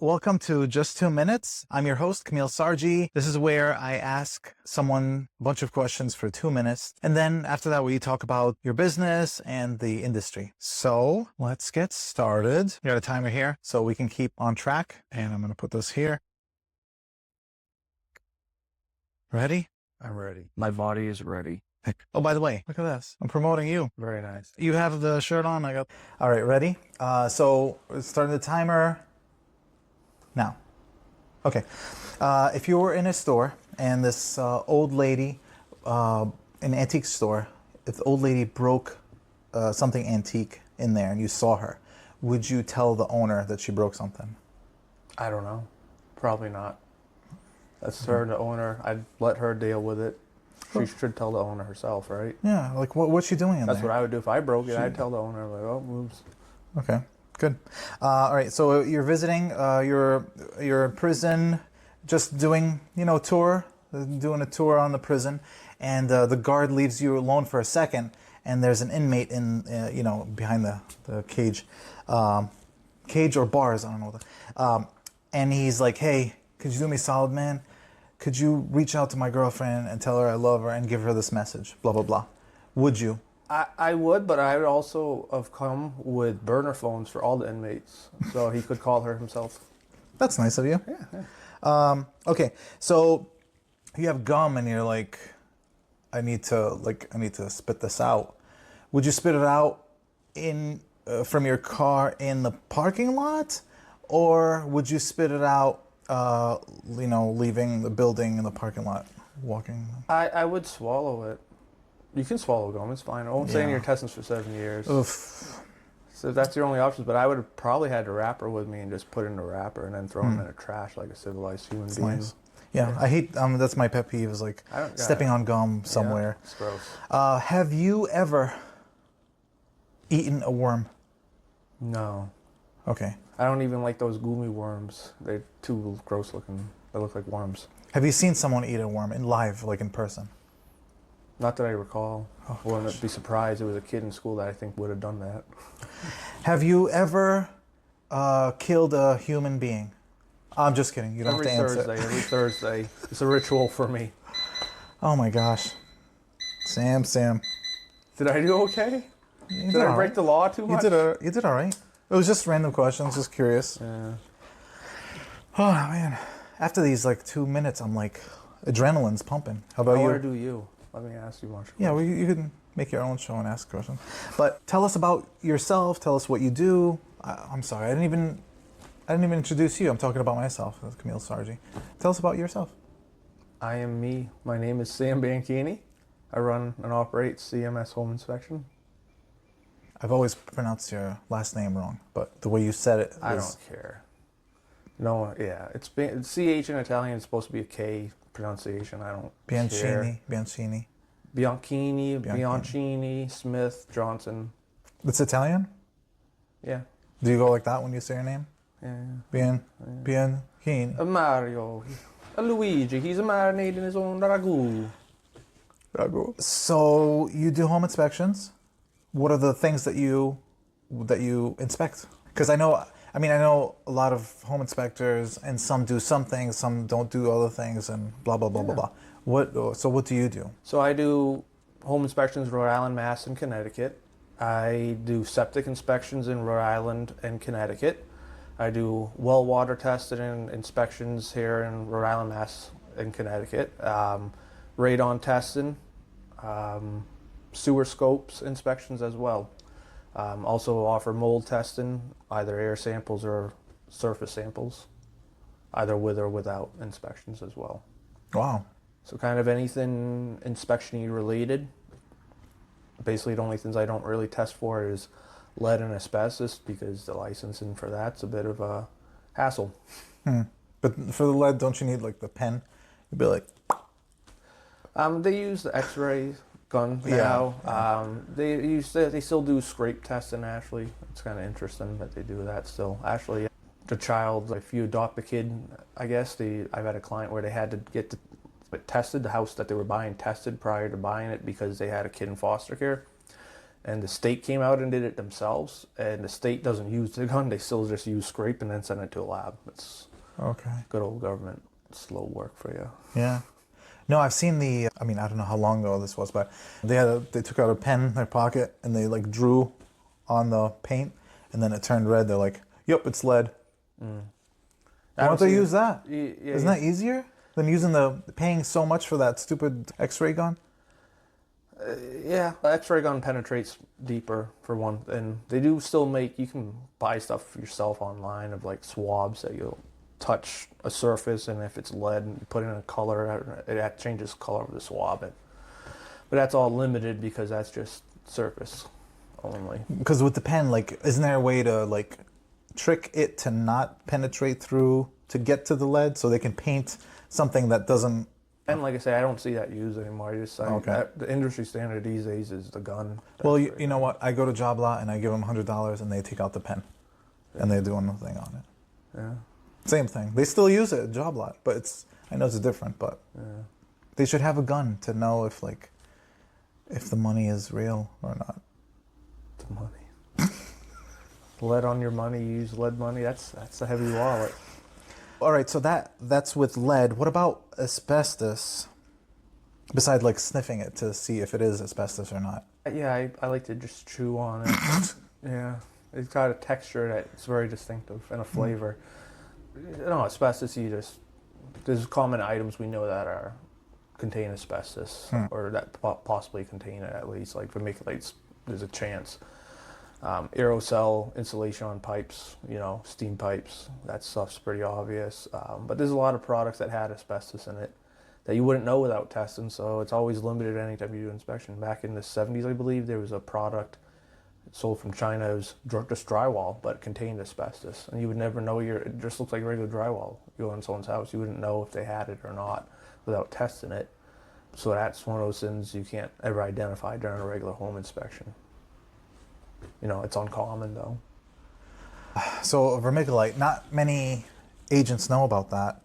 Welcome to Just 2 Minutes. I'm your host, Kamil Sarji. This is where I ask someone a bunch of questions for 2 minutes. And then after that, we talk about your business and the industry. So let's get started. We got a timer here so we can keep on track. And I'm going to put this here. Ready? I'm ready. My body is ready. Oh, by the way, look at this. I'm promoting you. Very nice. You have the shirt on. All right, ready? So we're starting the timer now. Okay. If you were in a store and this old lady, an antique store, if the old lady broke something antique in there and you saw her, would you tell the owner that she broke something? I don't know. Probably not. That's her, the owner. I'd let her deal with it. She should tell the owner herself, right? Yeah, like what's she doing in there? That's what I would do if I broke it. I'd tell the owner, like, oh, moves. Okay, good. All right, so you're visiting, you're in prison, just doing, doing a tour on the prison, and the guard leaves you alone for a second, and there's an inmate in, behind the cage, cage or bars, I don't know. And he's like, hey, could you do me a solid, man? Could you reach out to my girlfriend and tell her I love her and give her this message, blah, blah, blah. Would you? I would, but I would also have come with burner phones for all the inmates, so he could call her himself. That's nice of you. Yeah. Okay, so you have gum and you're like, I need to spit this out. Would you spit it out from your car in the parking lot, or would you spit it out, leaving the building in the parking lot, walking? I would swallow it. You can swallow gum, it's fine. I won't say in your intestines for 7 years. Oof. So that's your only options, but I would have probably had a wrapper with me and just put it in a wrapper and then throw them in the trash like a civilized human being. Nice. Yeah, I hate, that's my pet peeve, is like stepping on gum somewhere. Yeah, it's gross. Have you ever eaten a worm? No. Okay. I don't even like those goomy worms. They're too gross looking. They look like worms. Have you seen someone eat a worm in live, like in person? Not that I recall. Oh, I wouldn't be surprised. There was a kid in school that I think would have done that. Have you ever killed a human being? I'm just kidding. You don't have to answer. Every Thursday. It's a ritual for me. Oh my gosh. Sam. Did I do okay? Did I break the law too much? You did all right. It was just random questions, just curious. Yeah. Oh man. After these 2 minutes, I'm like, adrenaline's pumping. How about you? I want to do you. Let me ask you one. Yeah, well, you can make your own show and ask questions. But tell us about yourself. Tell us what you do. I'm sorry, I didn't even introduce you. I'm talking about myself. That's Kamil Sarji. Tell us about yourself. I am me. My name is Sam Bianchini. I run and operate CMS Home Inspection. I've always pronounced your last name wrong, but the way you said it, I don't care. No, yeah, it's CH in Italian. It's supposed to be a K pronunciation. I don't care. Bianchini, Smith, Johnson. It's Italian? Yeah. Do you go like that when you say your name? Yeah. Bianchini. Mario. Luigi. He's marinating his own ragu. So you do home inspections. What are the things that you inspect? Because I know a lot of home inspectors, and some do some things, some don't do other things, and blah blah blah blah blah. So what do you do? So I do home inspections in Rhode Island, Mass, and Connecticut. I do septic inspections in Rhode Island and Connecticut. I do well water testing and inspections here in Rhode Island, Mass, and Connecticut. Radon testing. Sewer scopes inspections as well. Also offer mold testing, either air samples or surface samples, either with or without inspections as well. Wow. So kind of anything inspection-y related. Basically the only things I don't really test for is lead and asbestos, because the licensing for that's a bit of a hassle. But for the lead, don't you need the pen? You'd be like... They use the X-ray gun now. They still do scrape testing. Actually, it's kind of interesting that they do that still. Actually, the child, if you adopt a kid, I guess I've had a client where they had to get tested, the house that they were buying tested prior to buying it, because they had a kid in foster care, And the state came out and did it themselves, and the state doesn't use the gun. They still just use scrape and then send it to a lab. It's Okay. good old government. Slow work for you. Yeah. No, I've seen I mean, I don't know how long ago this was, but they took out a pen in their pocket and they like drew on the paint and then it turned red. They're like, yep, it's lead. Why don't they use that? Isn't that easier than paying so much for that stupid X-ray gun? Yeah, the X-ray gun penetrates deeper for one, and they do still you can buy stuff yourself online of like swabs that you'll touch a surface, and if it's lead, and you put in a color, it changes color of the swab. But that's all limited because that's just surface only. Because with the pen, like, isn't there a way to like trick it to not penetrate through to get to the lead, so they can paint something that doesn't? And like I say, I don't see that used anymore. The industry standard these days is the gun. Well, you know what? I go to Job Lot and I give them $100 and they take out the pen, and they're doing nothing on it. Yeah. Same thing. They still use it at Job Lot, but I know it's different, but they should have a gun to know if the money is real or not. The money. Lead on your money, you use lead money. That's a heavy wallet. All right, so that's with lead. What about asbestos? Besides like sniffing it to see if it is asbestos or not. Yeah, I like to just chew on it. Yeah, it's got a texture that's very distinctive and a flavor. No, asbestos, there's common items we know that contain asbestos or that possibly contain it at least. Like vermiculates, there's a chance. Aerosol insulation on pipes, steam pipes, that stuff's pretty obvious. But there's a lot of products that had asbestos in it that you wouldn't know without testing, so it's always limited anytime you do inspection. Back in the 70s, I believe, there was a product sold from China. It was just drywall, but it contained asbestos. And you would never know, it just looks like regular drywall. You go in someone's house, you wouldn't know if they had it or not without testing it. So that's one of those things you can't ever identify during a regular home inspection. It's uncommon though. So vermiculite, not many agents know about that.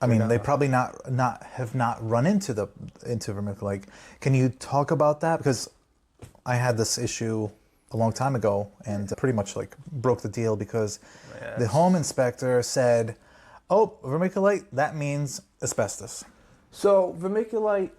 I mean, they probably have not run into vermiculite. Can you talk about that? Because I had this issue a long time ago and pretty much like broke the deal because the home inspector said, "Oh, vermiculite, that means asbestos." So vermiculite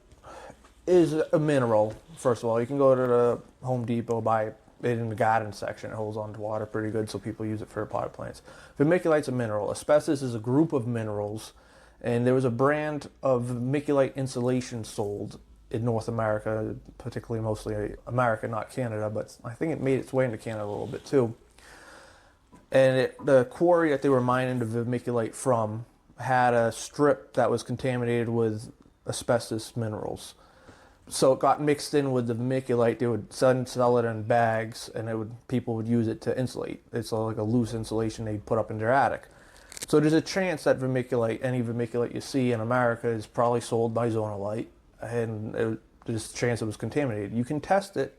is a mineral. First of all, you can go to the Home Depot, buy it in the garden section. It holds on to water pretty good, so people use it for potted plants. Vermiculite's a mineral. Asbestos is a group of minerals, and there was a brand of vermiculite insulation sold in North America, particularly mostly America, not Canada, but I think it made its way into Canada a little bit too. And the quarry that they were mining the vermiculite from had a strip that was contaminated with asbestos minerals. So it got mixed in with the vermiculite. They would sell it in bags, and people would use it to insulate. It's like a loose insulation they put up in their attic. So there's a chance that any vermiculite you see in America is probably sold by Zonalite, and there's a chance it was contaminated. You can test it,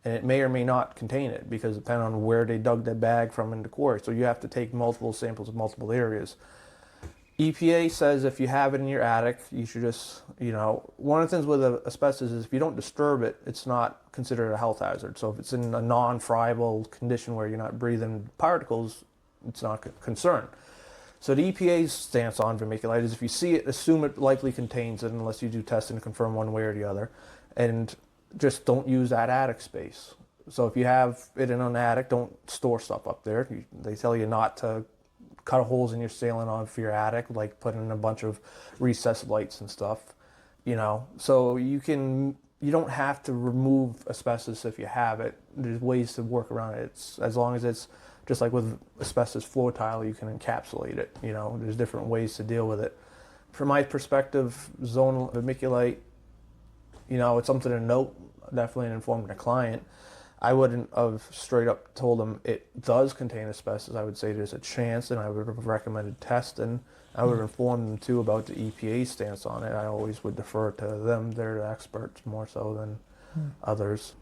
and it may or may not contain it, because depending on where they dug the bag from in the quarry. So you have to take multiple samples of multiple areas. EPA says if you have it in your attic, you should just, one of the things with asbestos is if you don't disturb it, it's not considered a health hazard. So if it's in a non-friable condition where you're not breathing particles, it's not a concern. So the EPA's stance on vermiculite is if you see it, assume it likely contains it unless you do testing to confirm one way or the other. And just don't use that attic space. So if you have it in an attic, don't store stuff up there. They tell you not to cut holes in your ceiling for your attic, like putting in a bunch of recessed lights and stuff, So you don't have to remove asbestos if you have it. There's ways to work around it. As long as it's just like with asbestos floor tile, you can encapsulate it. There's different ways to deal with it. From my perspective, zonal vermiculite, it's something to note, definitely inform the client. I wouldn't have straight up told them it does contain asbestos. I would say there's a chance, and I would have recommended testing. I would have informed them too about the EPA stance on it. I always would defer to them. They're the experts more so than others.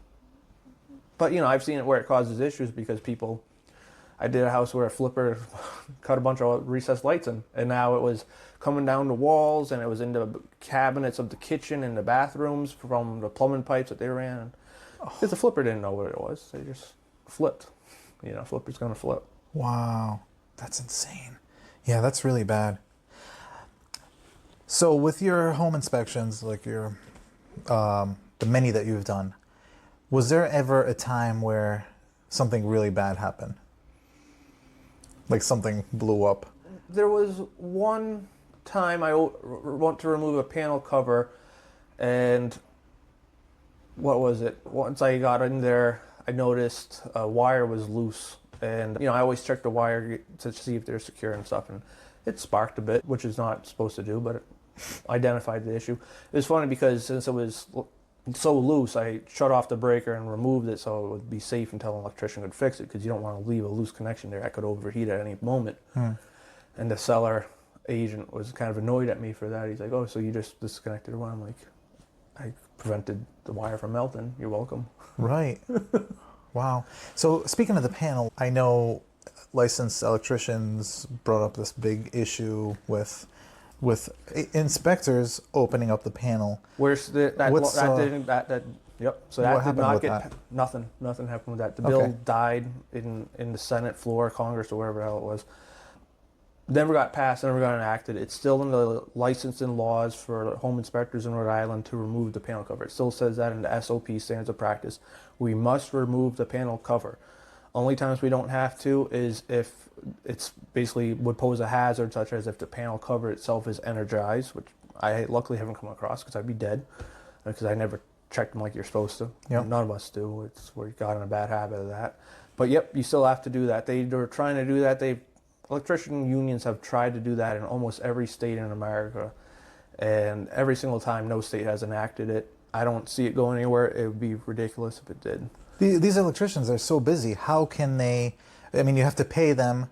But, I've seen it where it causes issues because I did a house where a flipper cut a bunch of recessed lights in, and now it was coming down the walls, and it was in the cabinets of the kitchen and the bathrooms from the plumbing pipes that they ran. Because the flipper didn't know what it was. They just flipped. Flipper's going to flip. Wow, that's insane. Yeah, that's really bad. So with your home inspections, like the many that you've done, was there ever a time where something really bad happened? Like something blew up? There was one time I want to remove a panel cover, and what was it? Once I got in there, I noticed a wire was loose, and I always check the wire to see if they're secure and stuff, and it sparked a bit, which is not supposed to do, but it identified the issue. It was funny because since it was so loose, I shut off the breaker and removed it so it would be safe until an electrician could fix it, because you don't want to leave a loose connection there. I could overheat at any moment. And the seller agent was kind of annoyed at me for that. He's like, "Oh, so you just disconnected one?" I'm like, "I prevented the wire from melting. You're welcome." Right. Wow. So speaking of the panel, I know licensed electricians brought up this big issue with inspectors opening up the panel. Where's that? Yep. So that did not get that? nothing. Nothing happened with that. The Okay. bill died in the Senate floor, Congress, or wherever the hell it was. Never got passed, never got enacted. It's still in the licensing laws for home inspectors in Rhode Island to remove the panel cover. It still says that in the SOP, standards of practice. We must remove the panel cover. Only times we don't have to is if it's basically would pose a hazard, such as if the panel cover itself is energized, which I luckily haven't come across because I'd be dead, because I never checked them like you're supposed to. Yep. None of us do. It's we got in a bad habit of that. But yep, you still have to do that. They're trying to do that. Electrician unions have tried to do that in almost every state in America, and every single time no state has enacted it. I don't see it going anywhere. It would be ridiculous if it did. These electricians are so busy. How can they? I mean, you have to pay them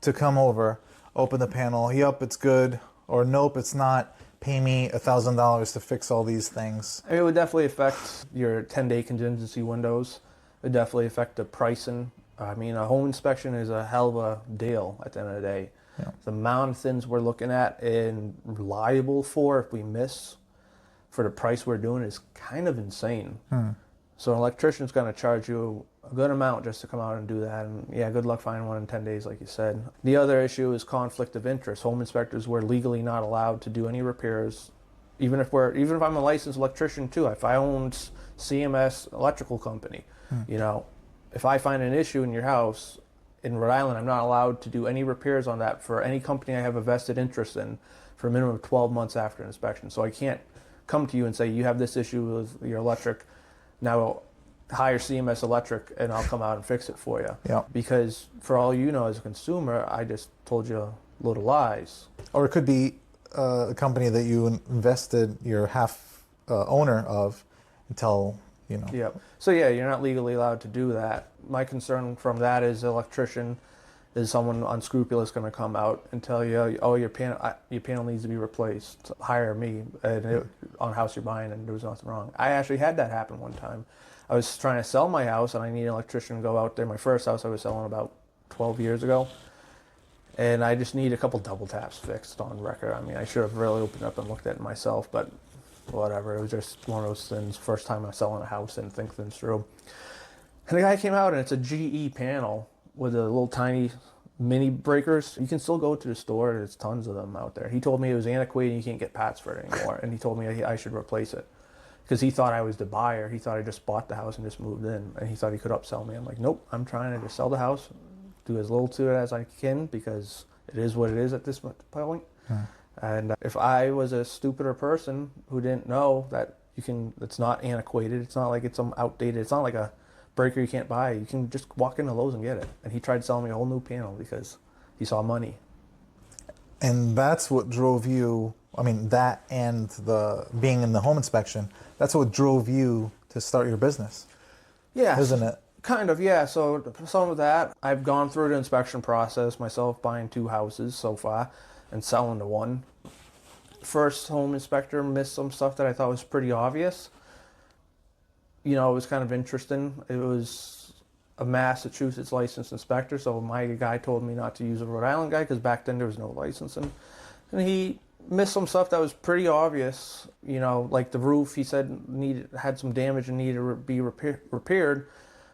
to come over, open the panel. Yup, it's good. Or nope, it's not. Pay me $1,000 to fix all these things. It would definitely affect your 10-day contingency windows. It would definitely affect the pricing. I mean, a home inspection is a hell of a deal at the end of the day. Yeah. The amount of things we're looking at and liable for if we miss for the price we're doing is kind of insane. So an electrician's going to charge you a good amount just to come out and do that. And yeah, good luck finding one in 10 days, like you said. The other issue is conflict of interest. Home inspectors were legally not allowed to do any repairs, even if I'm a licensed electrician too. If I owned CMS Electrical Company, if I find an issue in your house in Rhode Island, I'm not allowed to do any repairs on that for any company I have a vested interest in for a minimum of 12 months after inspection. So I can't come to you and say, you have this issue with your electric, now hire CMS Electric and I'll come out and fix it for you. Yeah. Because for all you know, as a consumer, I just told you a load of lies. Or it could be a company that you invested your half owner of until, Yeah. So yeah, you're not legally allowed to do that. My concern from that is electrician is someone unscrupulous going to come out and tell you, oh, your panel needs to be replaced. Hire me on a house you're buying, and there was nothing wrong. I actually had that happen one time. I was trying to sell my house, and I needed an electrician to go out there. My first house I was selling about 12 years ago, and I just need a couple double taps fixed on record. I mean, I should have really opened up and looked at it myself, but whatever. It was just one of those things. First time I'm selling a house and think things through. And the guy came out, and it's a GE panel with a little tiny mini breakers. You can still go to the store. There's tons of them out there. He told me it was antiquated and you can't get parts for it anymore. And he told me I should replace it because he thought I was the buyer. He thought I just bought the house and just moved in. And he thought he could upsell me. I'm like, nope, I'm trying to just sell the house, do as little to it as I can because it is what it is at this point. And if I was a stupider person who didn't know that it's not antiquated, it's not like it's some outdated, it's not like a breaker you can't buy. You can just walk into Lowe's and get it. And he tried selling me a whole new panel because he saw money. And that's what drove you, that and the being in the home inspection, that's what drove you to start your business. Yeah. Isn't it? Kind of, yeah. So some of that, I've gone through the inspection process myself, buying 2 houses so far and selling the one. First home inspector missed some stuff that I thought was pretty obvious. It was kind of interesting. It was a Massachusetts licensed inspector, so my guy told me not to use a Rhode Island guy because back then there was no licensing. And he missed some stuff that was pretty obvious. You know, like the roof, he said had some damage and needed to be repaired,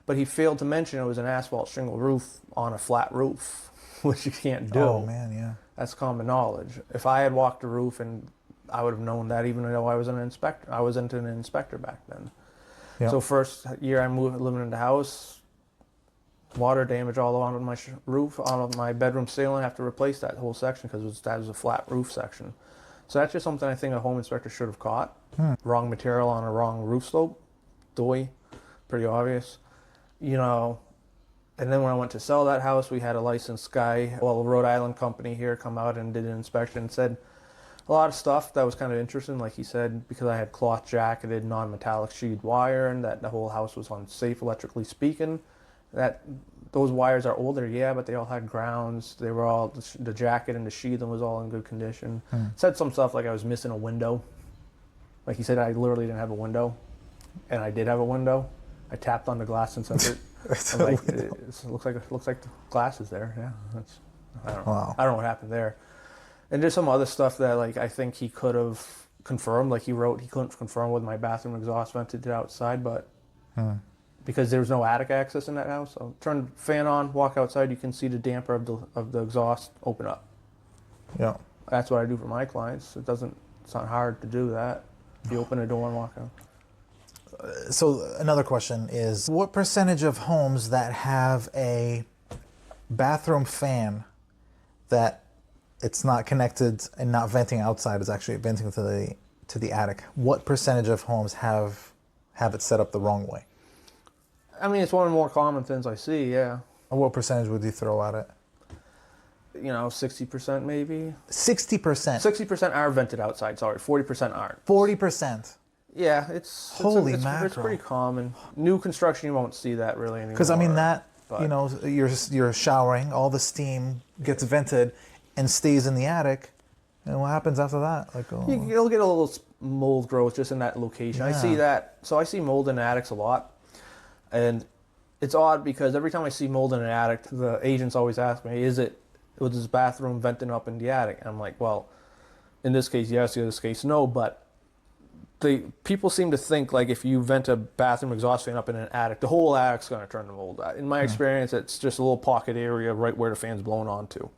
but he failed to mention it was an asphalt shingle roof on a flat roof, which you can't do. Oh man, yeah. That's common knowledge. If I had walked the roof, and I would have known that, even though I was an inspector. I wasn't an inspector back then. Yep. So first year I moved, living in the house, water damage all on my roof, on my bedroom ceiling. I have to replace that whole section because that was a flat roof section. So that's just something I think a home inspector should have caught. Wrong material on a wrong roof slope, pretty obvious. You know, and then when I went to sell that house, we had a licensed guy, a Rhode Island company here, come out and did an inspection and said a lot of stuff that was kind of interesting. Like he said, because I had cloth jacketed, non-metallic sheet wire, and that the whole house was unsafe electrically speaking. That those wires are older, yeah, but they all had grounds. They were all, the jacket and the sheathing was all in good condition. Said some stuff like I was missing a window. Like he said, I literally didn't have a window, and I did have a window. I tapped on the glass and said, I'm like, it looks like the glass is there. Yeah, I don't know. Wow. I don't know what happened there. And there's some other stuff that, like, I think he could have confirmed. Like he couldn't confirm with my bathroom exhaust vented outside, but because there was no attic access in that house, so turn the fan on, walk outside, you can see the damper of the exhaust open up. Yeah. That's what I do for my clients. It's not hard to do that. You open the door and walk out. So another question is, what percentage of homes that have a bathroom fan that it's not connected and not venting outside, is actually venting to the attic? What percentage of homes have it set up the wrong way? I mean, it's one of the more common things I see, yeah. And what percentage would you throw at it? You know, 60% maybe. 60%. 60% are vented outside, sorry. 40% aren't. 40%. Yeah, it's pretty common. New construction, you won't see that really anymore. Because I mean you know, you're showering, all the steam gets vented and stays in the attic, and what happens after that? Like, you'll get a little mold growth just in that location. Yeah. I see that. So I see mold in attics a lot, and it's odd because every time I see mold in an attic, the agents always ask me, was this bathroom venting up in the attic? And I'm like, well, in this case, yes. In this case, no. But people seem to think like if you vent a bathroom exhaust fan up in an attic, the whole attic's going to turn to mold. In my experience, it's just a little pocket area right where the fan's blown onto.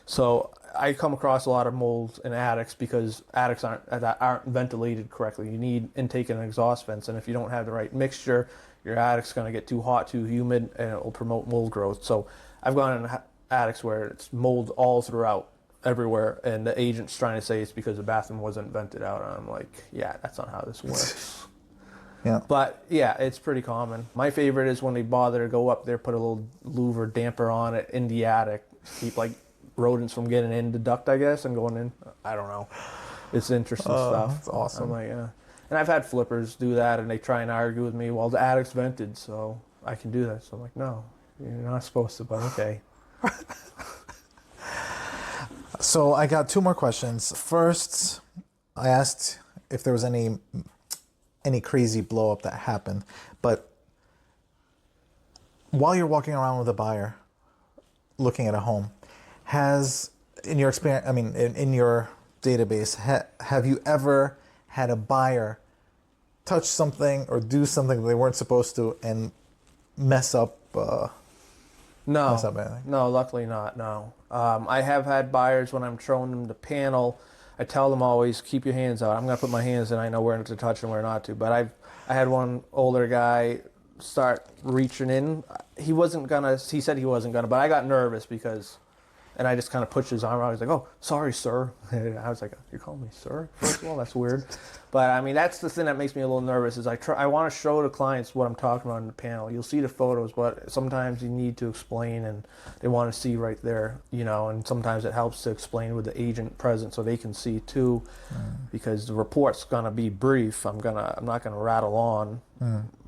So I come across a lot of mold in attics because attics aren't ventilated correctly. You need intake and exhaust vents, and if you don't have the right mixture, your attic's going to get too hot, too humid, and it will promote mold growth. So I've gone in attics where it's mold all throughout, everywhere, and the agent's trying to say it's because the bathroom wasn't vented out, and I'm like, yeah, that's not how this works. Yeah. But yeah, it's pretty common. My favorite is when they bother to go up there, put a little louver damper on it in the attic, keep like rodents from getting in the duct, I guess, and going in. I don't know. It's interesting stuff. That's awesome. I'm like, yeah. And I've had flippers do that, and they try and argue with me, well, the attic's vented, so I can do that. So I'm like, no, you're not supposed to, but okay. So I got two more questions. First, I asked if there was any crazy blow up that happened, but while you're walking around with a buyer looking at a home, in your experience, I mean, in your database, have you ever had a buyer touch something or do something they weren't supposed to and mess up anything? No, luckily not, no. I have had buyers, when I'm showing them the panel, I tell them always, keep your hands out. I'm going to put my hands in, I know where to touch and where not to. But I had one older guy start reaching in. He said he wasn't going to, but I got nervous and I just kind of pushed his arm out. He's like, oh, sorry, sir. And I was like, you're calling me sir? First of all, that's weird. But I mean, that's the thing that makes me a little nervous is I want to show the clients what I'm talking about in the panel. You'll see the photos, but sometimes you need to explain and they want to see right there, you know, and sometimes it helps to explain with the agent present so they can see too, because the report's going to be brief. I'm not going to rattle on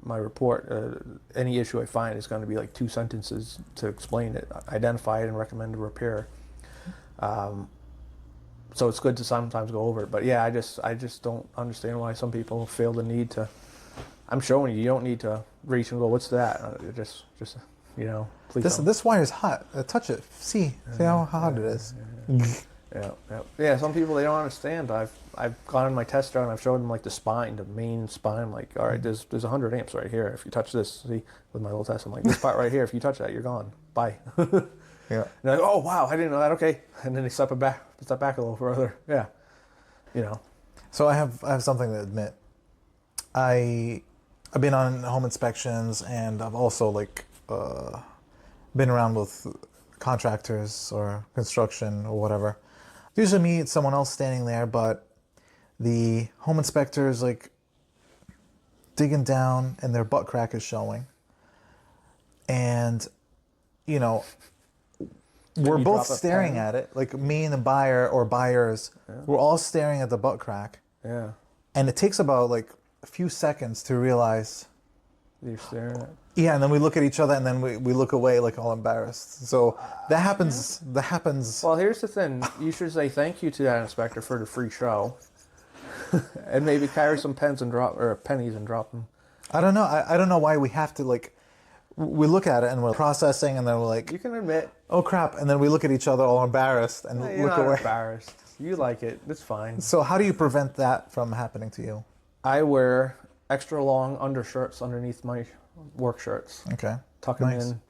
my report. Any issue I find is going to be like 2 sentences to explain it, identify it, and recommend a repair. So it's good to sometimes go over it. But yeah, I just don't understand why some people feel the need to. I'm showing you don't need to reach and go, what's that? Just you know, please. This wire's hot. Touch it. See how hot it is. Yeah. Some people, they don't understand. I've gone on my test drive and I've showed them like the spine, the main spine. I'm like, all right, there's 100 amps right here. If you touch this, see, with my little test, I'm like, this part right here. If you touch that, you're gone. Bye. Yeah. And they're like, oh wow, I didn't know that. Okay. And then they step back a little further. Yeah. You know. So I have something to admit. I've been on home inspections, and I've also been around with contractors or construction or whatever. Usually me, it's someone else standing there, but the home inspector is like digging down and their butt crack is showing. And, you know, we're both staring at it, like me and the buyer or buyers, we're all staring at the butt crack. Yeah. And it takes about like a few seconds to realize. You're staring at. Yeah, and then we look at each other and then we look away like all embarrassed. So that happens. That happens. Well, here's the thing. You should say thank you to that inspector for the free show. And maybe carry some pennies and drop them. I don't know. I don't know why we have to we look at it and we're processing and then we're like, You can admit. oh crap, and then we look at each other all embarrassed and You're look not away. embarrassed. You like it. It's fine. So how do you prevent that from happening to you? I wear extra long undershirts underneath my work shirts. Okay. Tuck them in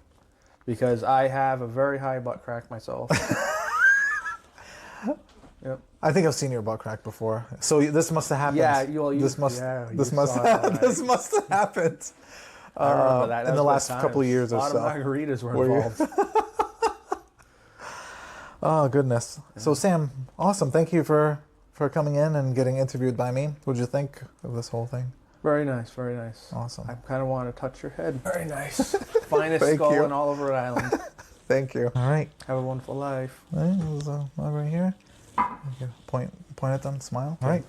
because I have a very high butt crack myself. Yep. I think I've seen your butt crack before. So this must have happened. Yeah, this must have happened. I remember that. In the last couple of years or so. A lot of margaritas were involved. Oh goodness. Yeah. So Sam, awesome. Thank you for coming in and getting interviewed by me. What did you think of this whole thing? Very nice, very nice. Awesome. I kind of want to touch your head. Very nice. Finest skull in all of Rhode Island. Thank you. All right. Have a wonderful life. All right, over here. You can point at them, smile. All right.